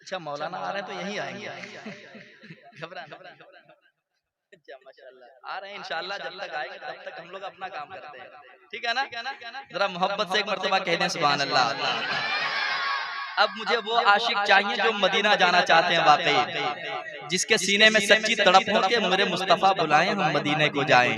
अच्छा मौलाना आ रहे हैं तो यही आएंगे। घबरा अच्छा माशाल्लाह आ रहे हैं इंशाल्लाह, जब तक आएंगे तब तक हम लोग अपना काम करते हैं, ठीक है ना। जरा मोहब्बत से एक मर्तबा कह दें सुभान अल्लाह। अब मुझे वो आशिक चाहिए जो मदीना जाना चाहते हैं वाकई, जिसके सीने में सच्ची तड़प हो के मेरे मुस्तफ़ा बुलाएं हम मदीने को जाएं।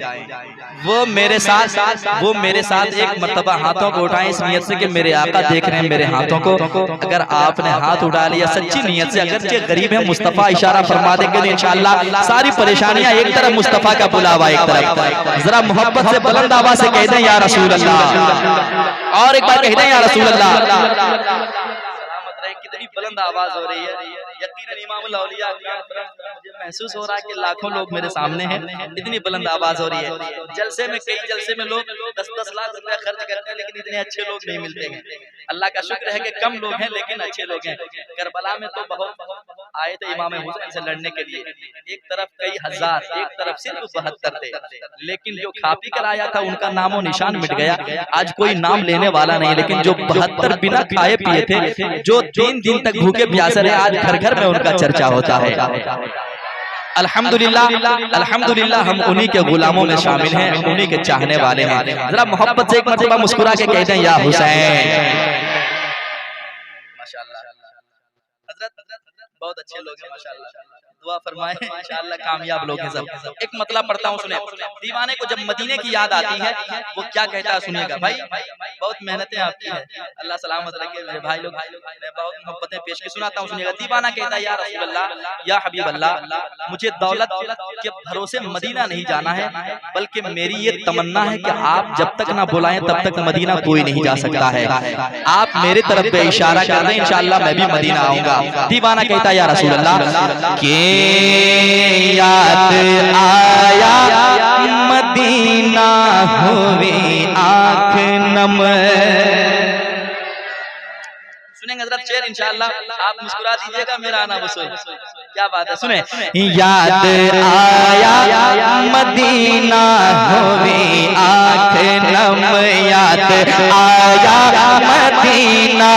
वो मेरे साथ एक मर्तबा हाथों को उठाएं इस नियत से कि मेरे आका देख रहे हैं मेरे हाथों को। अगर आपने हाथ उठा लिया सच्ची नियत से, अगर जो गरीब है मुस्तफ़ा इशारा फरमा देंगे तो इंशाअल्लाह सारी परेशानियां एक तरफ, मुस्तफ़ा का बुलावा एक तरफ। जरा मोहब्बत से बुलंद आवाज से कह दें या रसूल अल्लाह, और एक बार कह दें या रसूल अल्लाह। कितनी बुलंद आवाज हो रही है, यकीनन इमामुल औलिया मुझे महसूस हो रहा है कि लाखों लोग मेरे सामने हैं, इतनी बुलंद आवाज हो रही है। जलसे में कई जलसे में लोग 10-10 लाख रुपया खर्च करते हैं लेकिन इतने अच्छे लोग नहीं मिलते हैं। अल्लाह का शुक्र है कि कम लोग हैं लेकिन अच्छे लोग हैं। करबला में तो बहुत आए थे इमाम हुसैन से लड़ने के लिए, एक तरफ कई हजार, एक तरफ सिर्फ 72 थे, लेकिन जो खा पी कर आया था उनका नामो निशान मिट गया। आज कोई नाम लेने वाला नहीं, लेकिन जो 72 बिना खाए पिए थे, जो 3 दिन तक भूखे प्यासे रहे, आज घर घर में उनका चर्चा होता है। अल्हम्दुलिल्लाह अल्हम्दुलिल्लाह हम उन्हीं के गुलामों में शामिल हैं, उन्हीं के चाहने वाले हैं। जरा मोहब्बत से एक मर्तबा मुस्कुरा के कहते हैं या हुसैन। माशाअल्लाह हजरत बहुत अच्छे लोग हैं माशाअल्लाह, दुआ फरमाएं इंशाअल्लाह कामयाब लोग हैं सब। एक मतलब पढ़ता हूँ सुने। दीवाने को जब मदीने की याद आती है वो क्या कहता है सुनिएगा। भाई बहुत मेहनतें आपकी है, अल्लाह सलामत रखे मेरे भाई लोग, मैं बहुत मोहब्बतें पेश की सुनाता हूँ सुनिएगा। दीवाना कहता है या रसूल अल्लाह या हबीब अल्लाह, मुझे दौलत के भरोसे मदीना नहीं जाना है, बल्कि मेरी ये तमन्ना है कि आप जब तक ना बुलाएं तब तक मदीना कोई नहीं जा सकता है। आप मेरे तरफ पे इशारा कर दें इंशाअल्लाह मैं भी मदीना आऊंगा। दीवाना कहता है या रसूल अल्लाह के याद आया मदीना हुई आँख नम। सुनेंगे हजरत शेर इंशाअल्लाह, आप मुस्कुरा दीजिएगा मेरा आना वसूल। क्या बात है सुने। याद आया मदीना हुई आँख नम, याद आया मदीना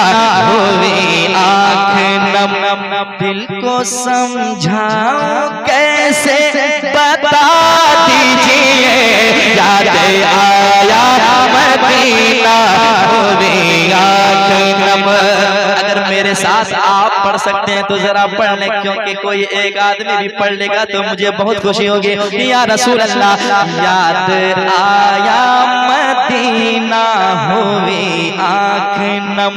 हुई आँख नम। दिल को समझाओ कैसे बता दीजिए, याद आया मदीना हुई आँख नम। अगर मेरे साथ आप पढ़ सकते हैं तो जरा पढ़ लें, क्योंकि कोई एक आदमी भी पढ़ लेगा तो मुझे बहुत खुशी होगी। या रसूल अल्लाह याद आया मदीना हुई आँख नम,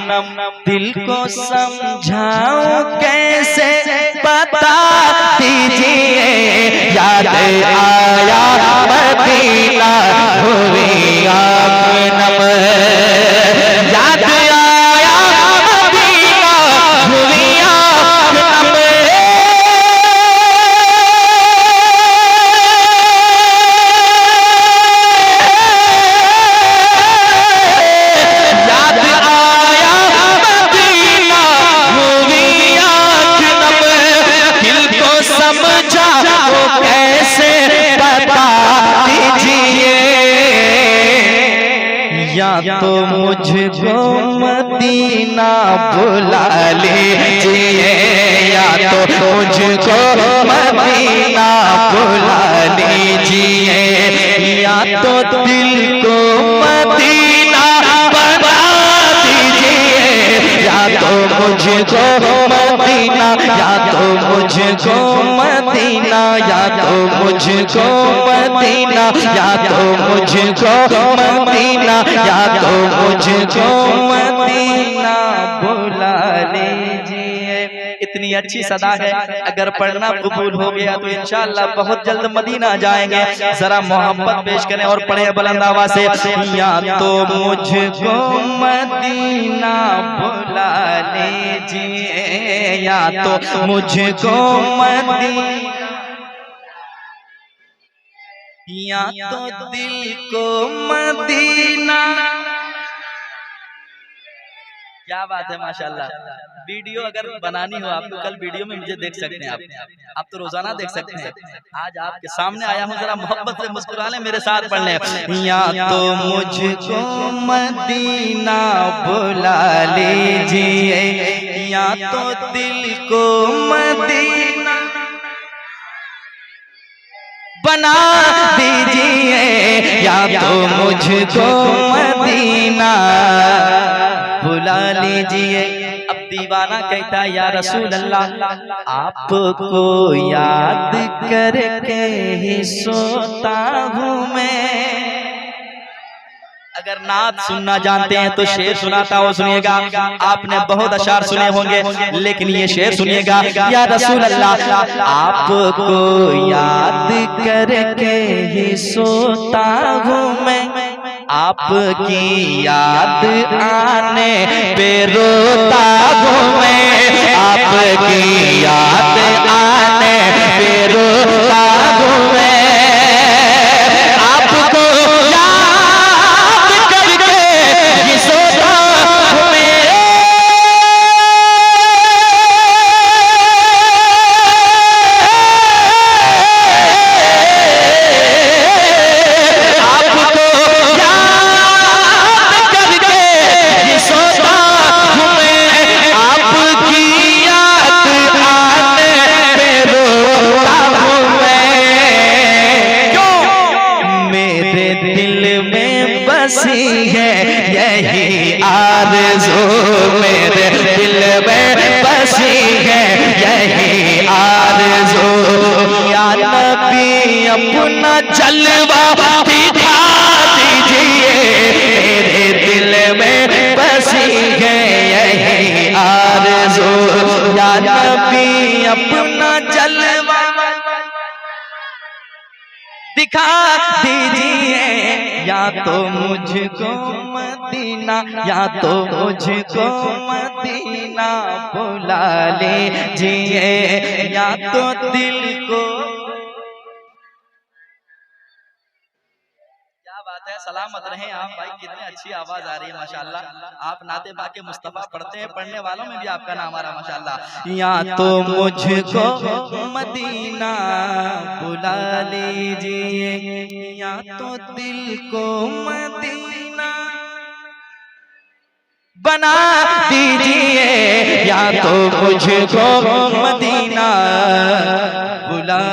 दिल को समझाओ कैसे बता दीजिए, याद आया मदीना हुई आँख नम। याद आया मदीना हुई आँख नम। याद आया मदीना हुई आँख नम, दिल को समझा वो कैसे बता दीजिए, या तो मुझको मदीना बुला लीजिए, या तो मुझको मदीना बुला लीजिए, या तो दिल को मदीना बना दीजिए, या तो मुझको मदीना, या तो मुझको मदीना, या तो मुझको मदीना, या तो मुझको मदीना, या तो मुझको मदीना बुला लीजिए। इतनी अच्छी सदा है, अगर पढ़ना कबूल हो गया तो इंशाअल्लाह बहुत जल्द मदीना जाएंगे। जरा मोहब्बत पेश करें और पढ़े बुलंद आवाज से। या तो मुझको मदीना बुला लीजिए, या तो मुझको मदीना, या तो दिल को मदीना। क्या बात है माशाल्लाह। वीडियो अगर बनानी हो आपको, कल वीडियो में मुझे देख सकते हैं आप तो रोजाना देख सकते हैं। आज आपके सामने आया हूँ, जरा मोहब्बत से मुस्कुरा लें, मेरे साथ पढ़ लें। या तो मुझको मदीना बुला लीजिए, या तो दिल को मदीना बना दीजिए, या तो मुझको मदीना बुला लीजिए। अब दीवाना कहता है या रसूल अल्लाह आपको याद करके ही सोता हूँ मैं। अगर नात सुनना जानते हैं तो शेर सुनाता हूँ, सुनिएगा। आपने बहुत अशार सुने होंगे, लेकिन ये शेर सुनिएगा। या रसूल अल्लाह आपको याद करके ही सोता हूँ मैं, आपकी याद आने पे रोता हूँ मैं, आपकी याद आने पे रोता हूँ मैं। आपको बसी है यही आरज़ू, मेरे दिल में बसी है यही आरज़ू। या नबी अपना जलवा दिखा दीजिए, मेरे दिल में बसी है यही आरज़ू। या नबी अपना जलवा दिखा दीजिए, या तो मुझको मदीना, या तो मुझको मदीना बुला लीजिए, या तो दिल को। क्या बात है, सलामत रहें आप भाई, कितनी अच्छी आवाज आ रही है माशाल्लाह। आप नाते बाके मुस्तफा पढ़ते हैं, पढ़ने वालों में भी आपका नाम आ रहा माशाल्लाह। या तो मुझको मदीना बुला लीजिए, या तो दिल को मदीना बना दीजिए, या तो मुझको मदीना बुला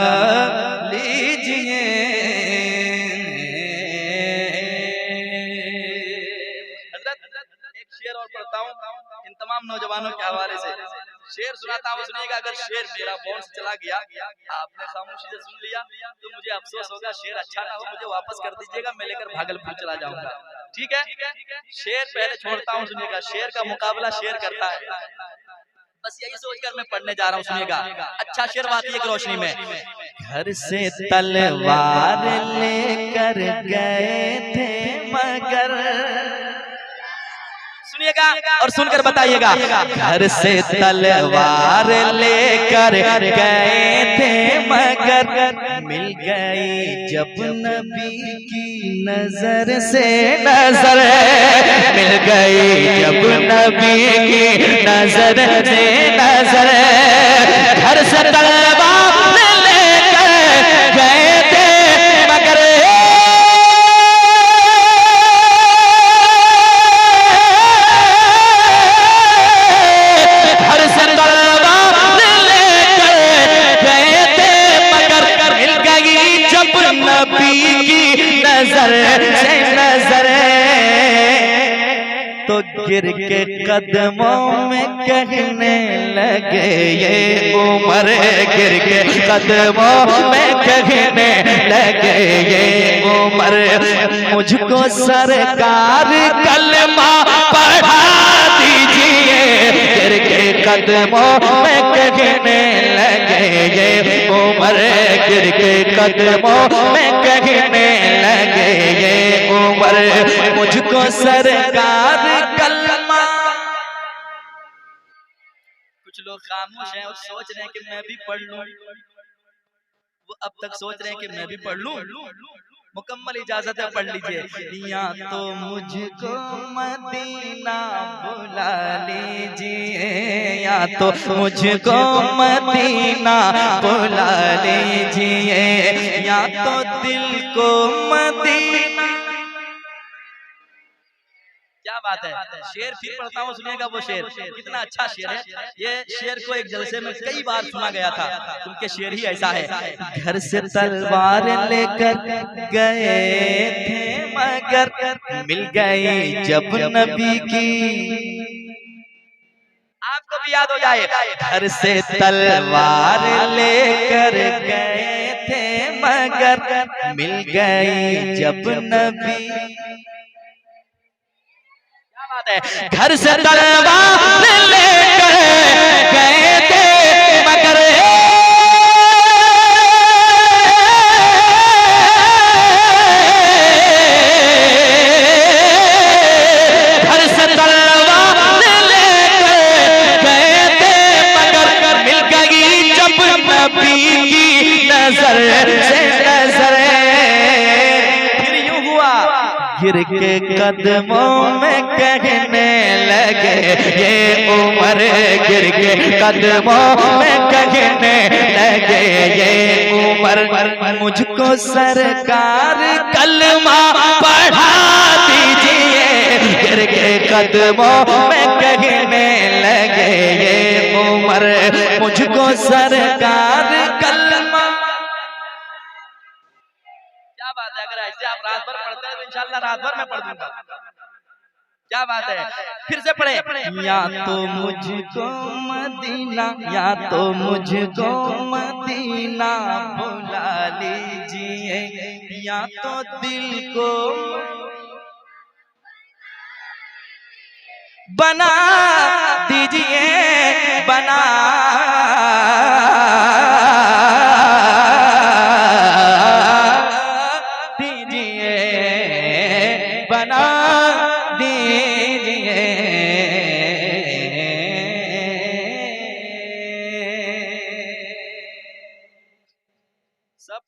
लीजिए। एक शेर और पढ़ता हूँ इन तमाम नौजवानों के हवाले से। शेर सुनाता हूँ, सुनिएगा। अगर शेर मेरा बोल से चला गया, आपने खामोशी से सुन लिया, तो मुझे अफसोस होगा। शेर अच्छा ना हो, मुझे वापस कर दीजिएगा, मैं लेकर भागलपुर चला जाऊंगा। ठीक है, शेर पहले छोड़ता हूँ, सुनिएगा। शेर का मुकाबला शेर करता है, बस यही सोचकर मैं पढ़ने जा रहा हूँ, सुनिएगा। अच्छा शेर वाक़ई की रोशनी में। घर से तलवार लेकर गए थे मगर, सुनिएगा और सुनकर बताइएगा। घर से तलवार लेकर गए थे मगर, मिल गई जब नबी की नजर से नजर, मिल गई जब नबी की नजर से नजर। घर से तलवार लेकर गए थे मगर, नजर से नजर, तो गिर के कदमों में कहने लगे ये उमर, गिर के कदमों में कहने लगे ये उमर। मुझको सरकार कलमा पढ़ा दीजिए, गिर के कदमों में कहने लगे ये उमर, गिर के कदमों में कहने लगे ये उमर। मुझको सरकार कलमा। कुछ लोग खामोश हैं और सोच रहे हैं कि मैं भी पढ़ लूं, वो अब तक सोच रहे हैं कि मैं भी पढ़ लूं। मुकम्मल इजाजत है, पढ़ लीजिए। या तो मुझको मदीना बुला लीजिए, या तो मुझको मदीना बुला लीजिए, या तो दिल को मदीना। क्या बात है। शेर फिर पढ़ता हूँ, सुनिएगा वो शेर कितना अच्छा शेर है। ये शेर को एक जलसे में कई बार सुना गया था, उनके शेर ही ऐसा है। घर से तलवार लेकर गए थे मगर मिल गई जब नबी की। आपको भी याद हो जाए, घर से तलवार लेकर गए थे मगर मिल गई जब नबी। क्या बात है, घर से तलवार लेकर गए थे मगर गिर के कदमों में कहने लगे ये उमर, गिर के कदमों में कहने लगे ये उमर, मुझको सरकार कलमा पढ़ा दीजिए। गिर के कदमों में कहने लगे ये उमर, मुझको सरकार कलमा। क्या बात है, अगर ऐसे आप रात भर पढ़ते हैं तो इंशाल्लाह रात भर मैं पढ़ दूंगा। क्या बात है, फिर से पढ़े। या तो मुझको मदीना, या तो मुझको मदीना बुला लीजिए, या तो दिल को बना